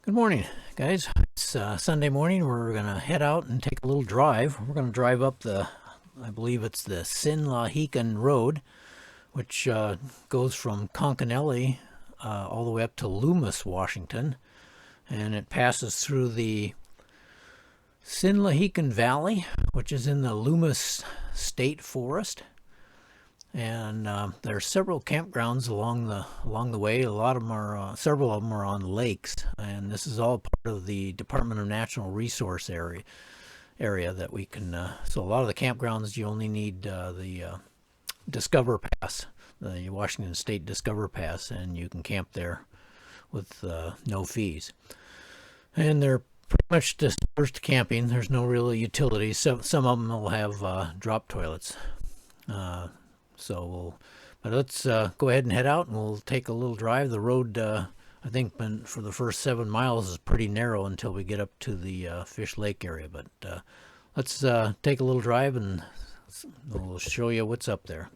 Good morning, guys. It's Sunday morning. We're going to head out and take a little drive. We're going to drive up I believe it's the Sinlahekin Road, which goes from Conconully all the way up to Loomis, Washington. And it passes through the Sinlahekin Valley, which is in the Loomis State Forest. And there are several campgrounds along the way. A lot of them are, several of them are on lakes, and this is all part of the Department of Natural Resource area that we can. So a lot of the campgrounds you only need the Discover Pass, the Washington State Discover Pass, and you can camp there with no fees. And they're pretty much dispersed camping. There's no real utilities. Some of them will have drop toilets. But let's go ahead and head out, and we'll take a little drive. The road, I think, for the first 7 miles is pretty narrow until we get up to the Forde Lake area. But let's take a little drive, and we'll show you what's up there.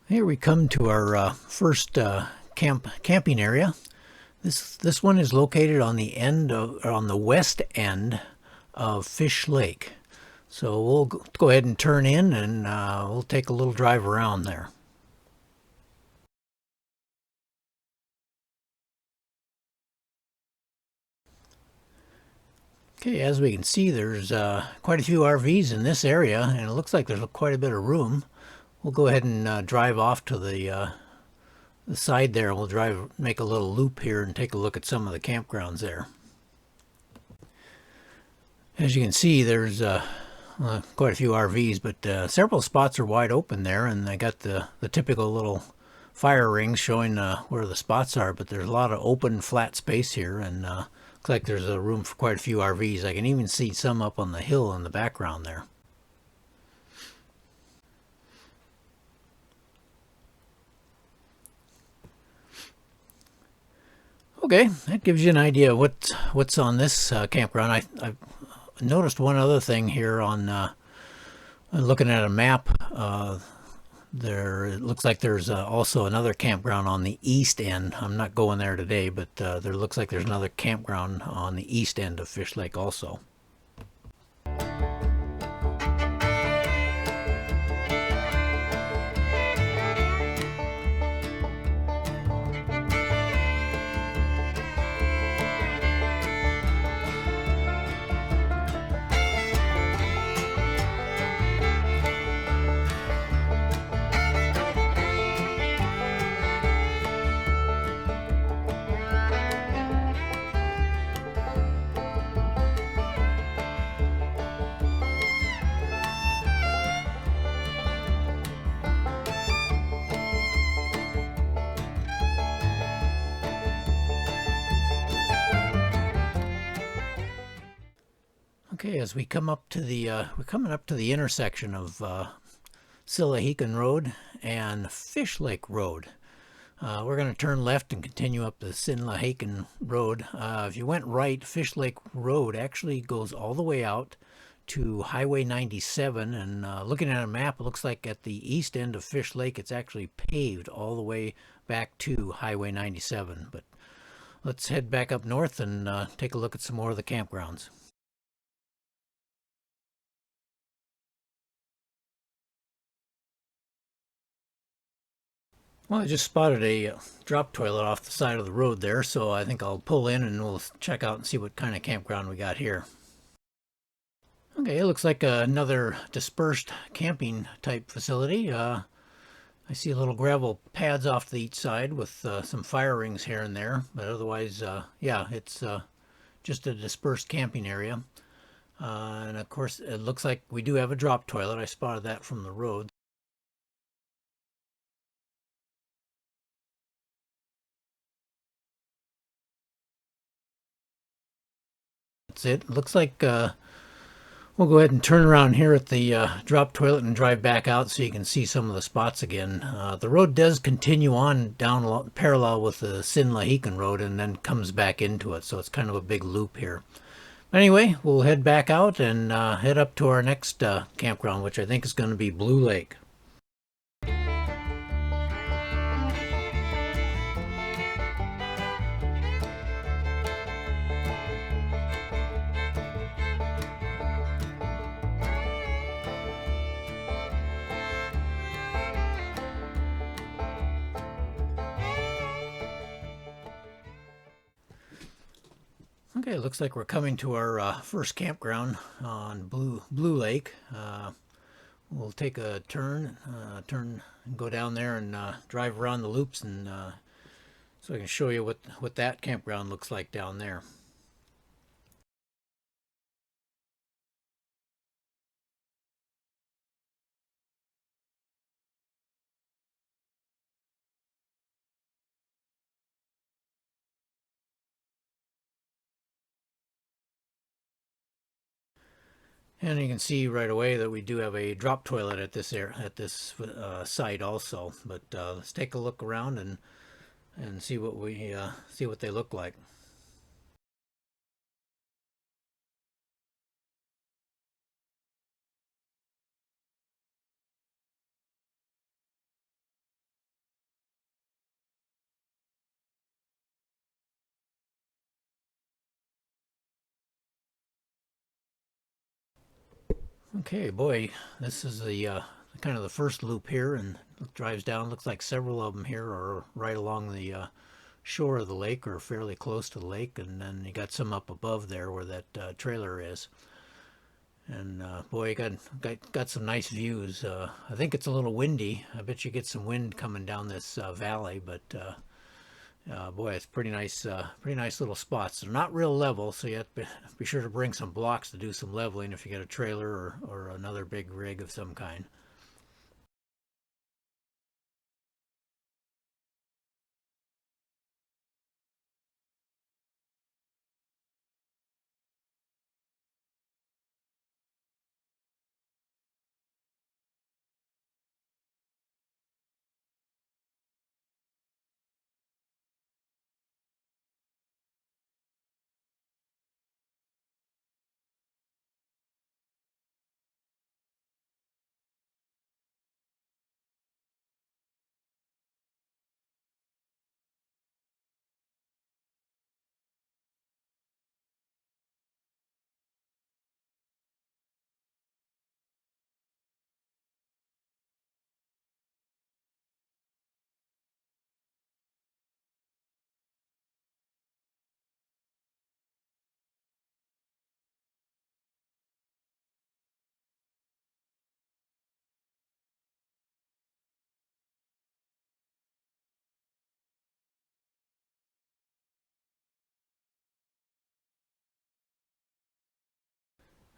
Here we come to our first camping area. This one is located on the west end of Forde Lake. So we'll go ahead and turn in, and we'll take a little drive around there. Okay, as we can see, there's quite a few RVs in this area, and it looks like there's quite a bit of room. We'll go ahead and drive off to the side there. We'll make a little loop here and take a look at some of the campgrounds there. As you can see, there's quite a few RVs, but several spots are wide open there, and they got the typical little fire rings showing where the spots are, but there's a lot of open flat space here, and looks like there's a room for quite a few RVs. I can even see some up on the hill in the background there. Okay, that gives you an idea of what's on this campground. I've noticed one other thing here on looking at a map. It looks like there's also another campground on the east end. I'm not going there today, but there looks like there's another campground on the east end of Forde Lake also. Okay, as we come up to we're coming up to the intersection of Sinlahekin Road and Forde Lake Road. We're going to turn left and continue up the Sinlahekin Road. If you went right, Forde Lake Road actually goes all the way out to Highway 97, and looking at a map, it looks like at the east end of Forde Lake, it's actually paved all the way back to Highway 97. But let's head back up north and take a look at some more of the campgrounds. Well, I just spotted a drop toilet off the side of the road there, so I think I'll pull in and we'll check out and see what kind of campground we got here. Okay, it looks like another dispersed camping type facility. I see little gravel pads off to each side with some fire rings here and there, but otherwise, yeah, it's just a dispersed camping area. And of course, it looks like we do have a drop toilet. I spotted that from the road. That's it. Looks like we'll go ahead and turn around here at the drop toilet and drive back out so you can see some of the spots again. The road does continue on down parallel with the Sinlahekin Road and then comes back into it, so it's kind of a big loop here. Anyway, we'll head back out and head up to our next campground, which I think is going to be Blue Lake. Okay, it looks like we're coming to our first campground on Blue Lake. We'll take a turn, and go down there and drive around the loops, and so I can show you what that campground looks like down there. And you can see right away that we do have a drop toilet at this site also. But let's take a look around and see what we see what they look like. Okay, boy, this is the kind of the first loop here, and it drives down. Looks like several of them here are right along the shore of the lake or fairly close to the lake, and then you got some up above there where that trailer is. And boy, you got some nice views. I think it's a little windy. I bet you get some wind coming down this valley, but boy, it's pretty nice little spots. They're not real level, so you have to be sure to bring some blocks to do some leveling if you get a trailer or another big rig of some kind.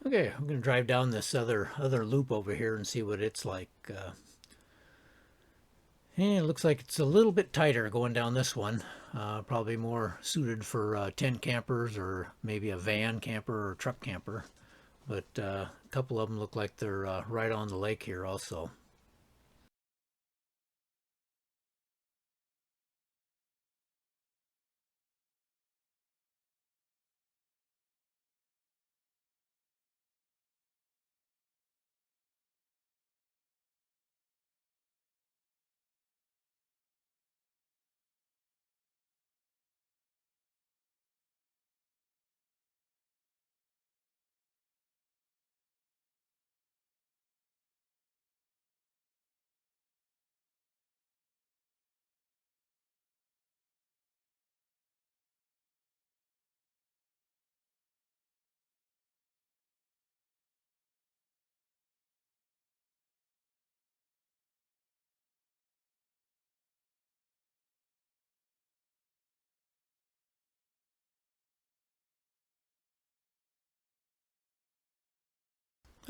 Okay, I'm gonna drive down this other loop over here and see what it's like. And it looks like it's a little bit tighter going down this one. Probably more suited for tent campers or maybe a van camper or truck camper. But a couple of them look like they're right on the lake here also.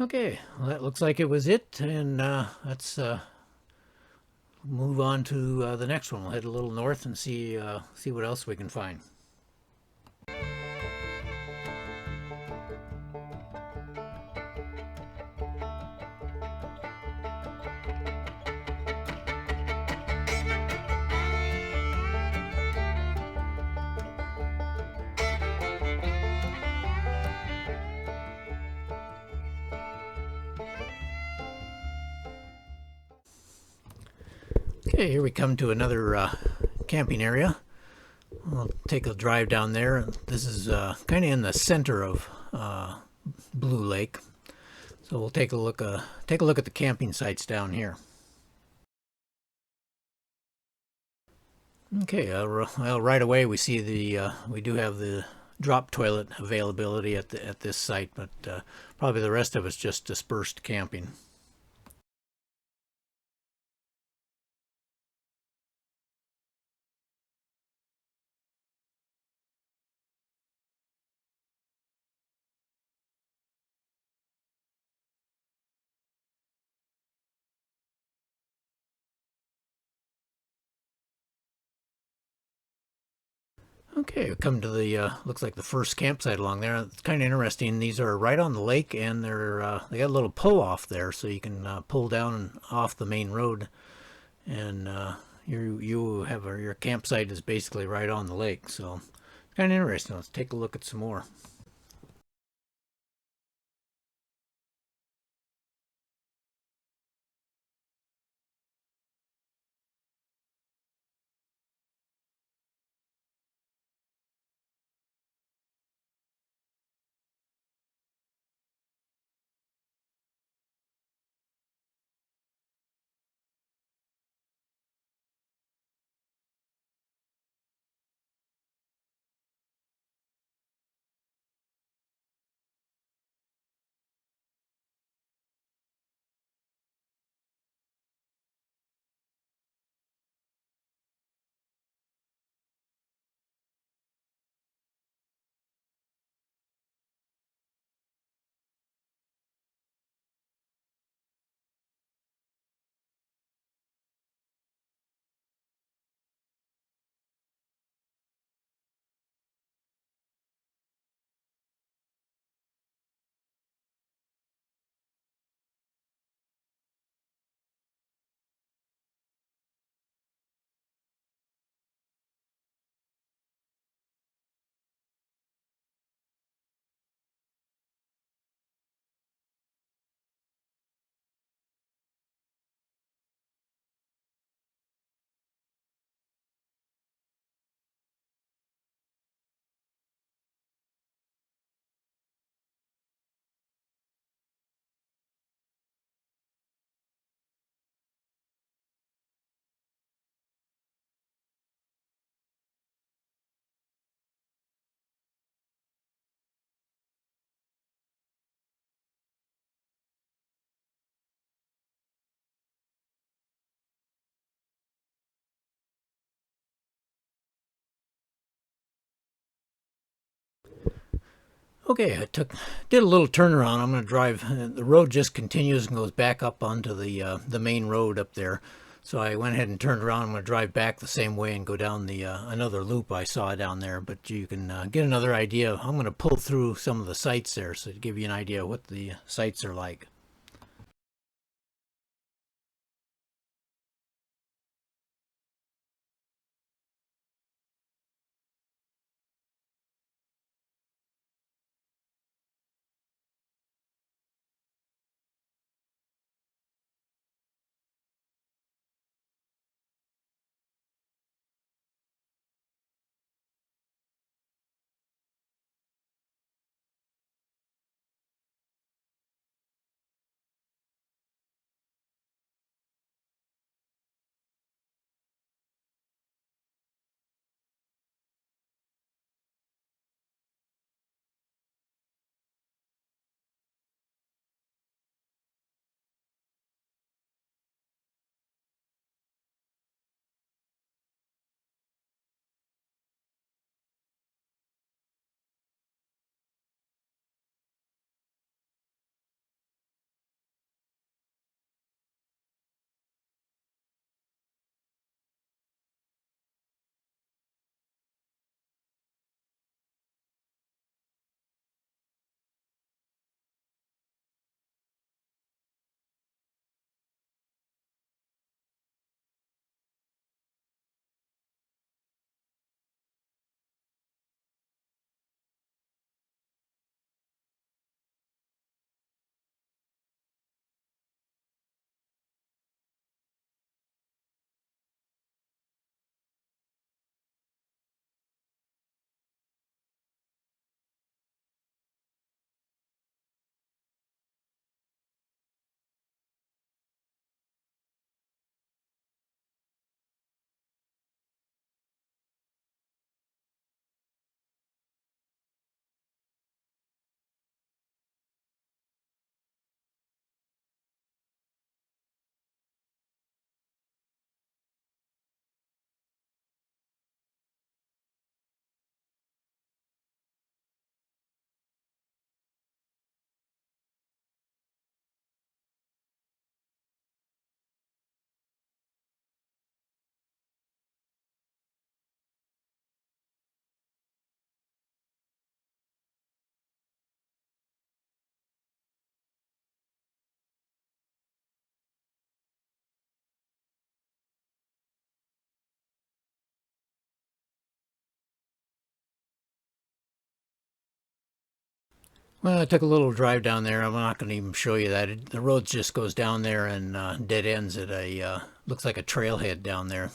Okay, well, that looks like it was it, and let's move on to the next one. We'll head a little north and see what else we can find. Okay, here we come to another camping area. We'll take a drive down there. This is kind of in the center of Blue Lake, so we'll take a look at the camping sites down here. Okay, well, right away we see we do have the drop toilet availability at this site, but probably the rest of it's just dispersed camping. Okay, we come to the looks like the first campsite along there. It's kind of interesting. These are right on the lake, and they got a little pull off there, so you can pull down off the main road, and you have your campsite is basically right on the lake. So it's kind of interesting. Let's take a look at some more. Okay, did a little turnaround. I'm going to drive. The road just continues and goes back up onto the main road up there. So I went ahead and turned around. I'm going to drive back the same way and go down the another loop I saw down there. But you can get another idea. I'm going to pull through some of the sites there, so to give you an idea of what the sites are like. Well, I took a little drive down there. I'm not going to even show you that. The road just goes down there and dead ends at a looks like a trailhead down there.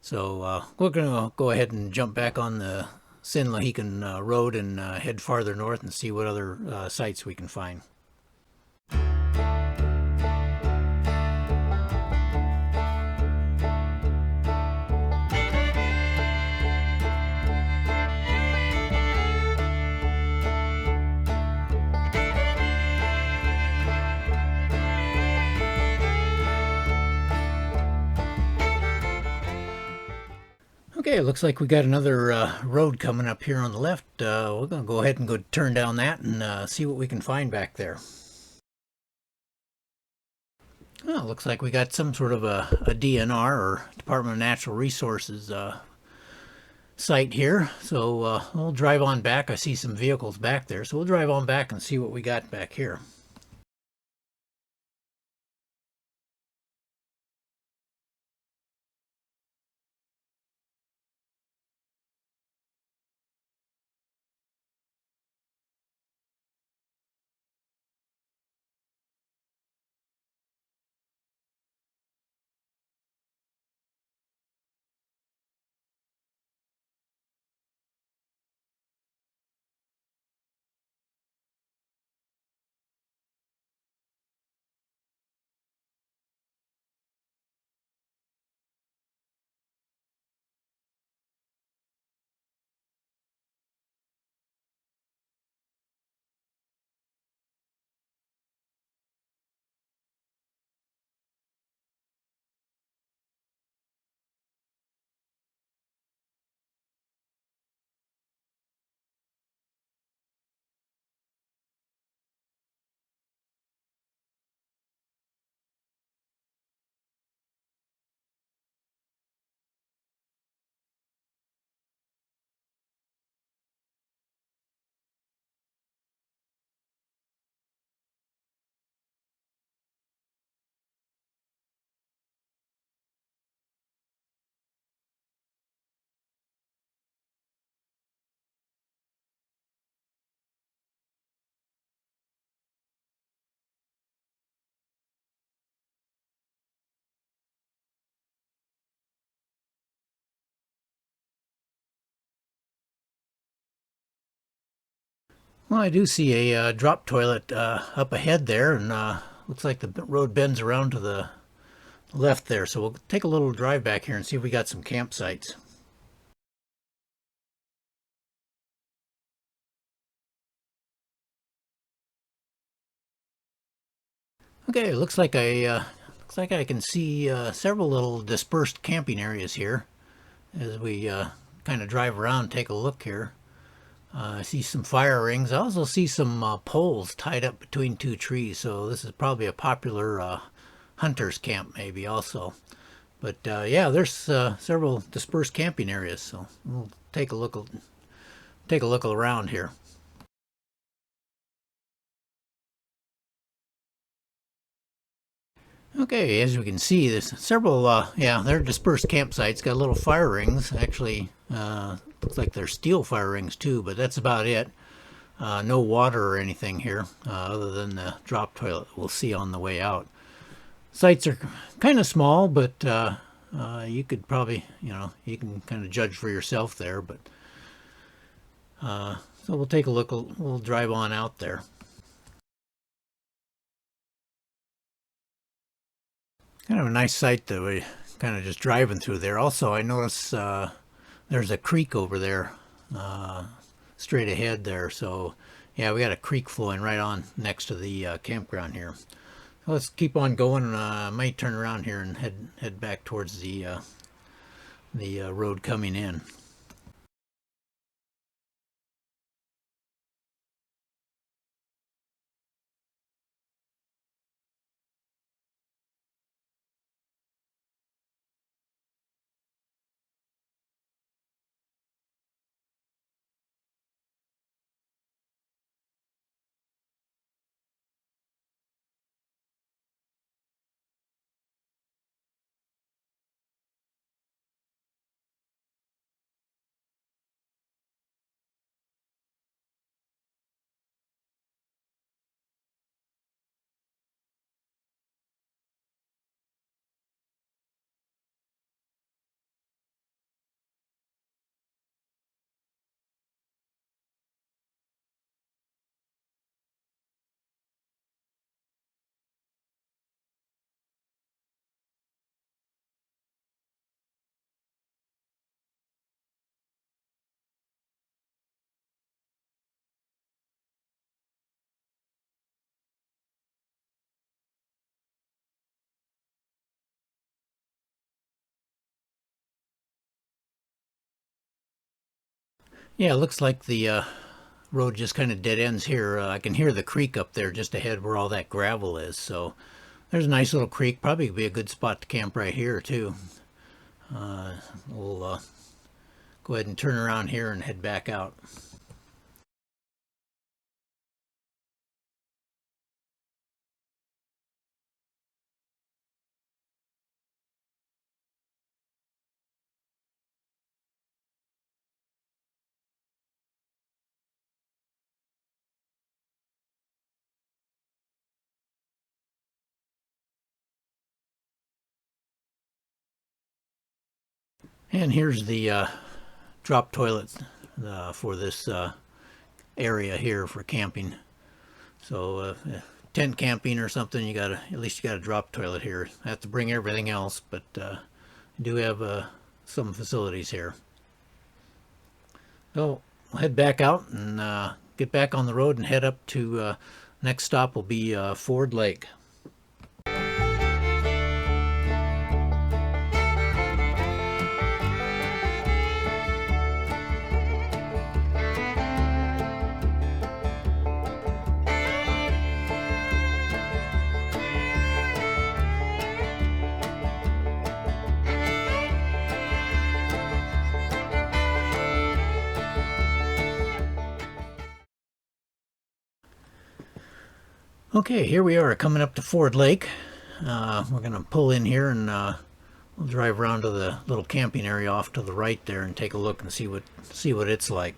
So we're going to go ahead and jump back on the Sinlahekin Road and head farther north and see what other sites we can find. Okay, it looks like we got another road coming up here on the left. We're going to go ahead and go turn down that and see what we can find back there. Well, looks like we got some sort of a DNR, or Department of Natural Resources site here. So we'll drive on back. I see some vehicles back there. So we'll drive on back and see what we got back here. Well, I do see a drop toilet up ahead there, and looks like the road bends around to the left there. So we'll take a little drive back here and see if we got some campsites. Okay, it looks like I can see several little dispersed camping areas here as we kind of drive around and take a look here. I see some fire rings. I also see some poles tied up between two trees, so this is probably a popular hunter's camp maybe also. But yeah, there's several dispersed camping areas, so we'll take a look around here. Okay, as you can see, there's several, yeah, they're dispersed campsites. Got little fire rings. Actually, looks like they're steel fire rings too, but that's about it. No water or anything here, other than the drop toilet we'll see on the way out. Sites are kind of small, but you could probably, you can kind of judge for yourself there. But so we'll take a look. We'll drive on out there. Kind of a nice site that we kind of just driving through there. Also, I notice there's a creek over there, straight ahead there. So, yeah, we got a creek flowing right on next to the campground here. So let's keep on going. I might turn around here and head back towards the road coming in. Yeah, it looks like the road just kind of dead ends here. I can hear the creek up there just ahead where all that gravel is. So there's a nice little creek. Probably be a good spot to camp right here too. We'll go ahead and turn around here and head back out. And here's the drop toilet for this area here for camping. So tent camping or something, you gotta at least you got a drop toilet here. I have to bring everything else, but do have some facilities here. So we'll head back out and get back on the road and head up to next stop will be Forde Lake. Okay, here we are coming up to Forde Lake. We're going to pull in here and we'll drive around to the little camping area off to the right there and take a look and see what it's like.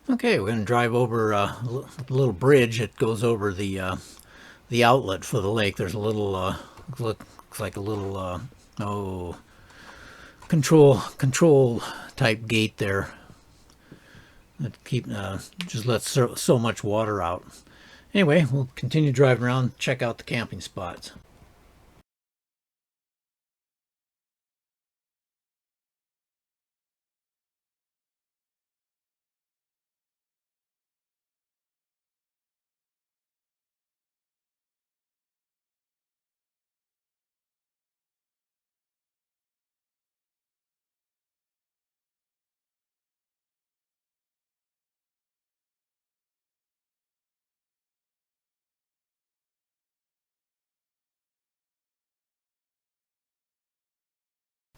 Okay, we're going to drive over a little bridge that goes over the outlet for the lake. There's a little looks like a little oh control type gate there that just lets so much water out. Anyway, we'll continue driving around, check out the camping spots.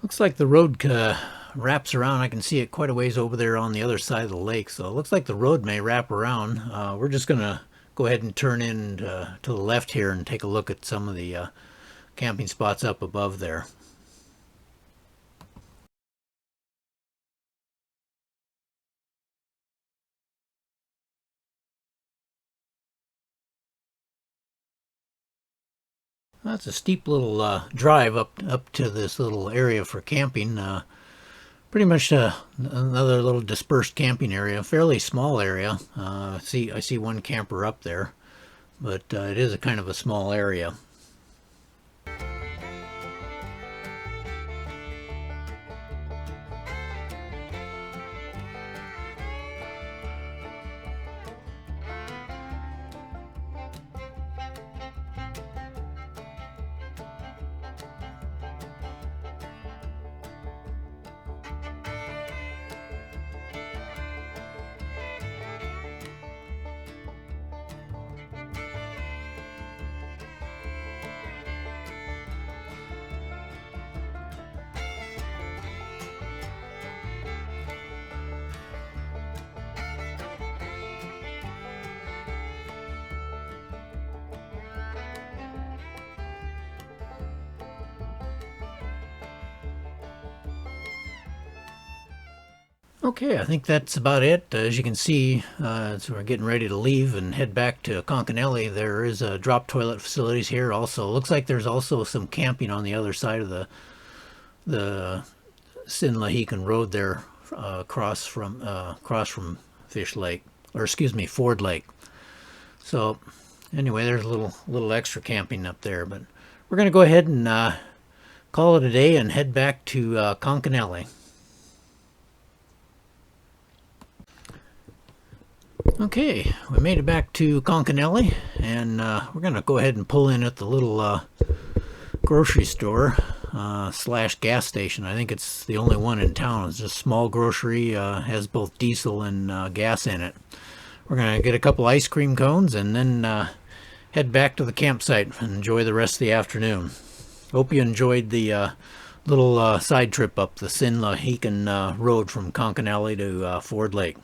Looks like the road wraps around. I can see it quite a ways over there on the other side of the lake. So it looks like the road may wrap around. We're just going to go ahead and turn in to the left here and take a look at some of the camping spots up above there. That's a steep little drive up to this little area for camping. Pretty much another little dispersed camping area, fairly small area. I see one camper up there, but it is a kind of a small area. Okay, I think that's about it. As you can see, so we're getting ready to leave and head back to Conconully. There is a drop toilet facilities here also. Looks like there's also some camping on the other side of the Sinlahekin Road there, across from Fish Lake, or excuse me, Forde Lake. So anyway, there's a little extra camping up there, but we're gonna go ahead and call it a day and head back to Conconully. Okay, we made it back to Conconully, and we're gonna go ahead and pull in at the little grocery store slash gas station. I think it's the only one in town. It's just a small grocery, has both diesel and gas in it. We're gonna get a couple ice cream cones and then head back to the campsite and enjoy the rest of the afternoon. Hope you enjoyed the little side trip up the Sinlahekin Road from Conconully to Forde Lake.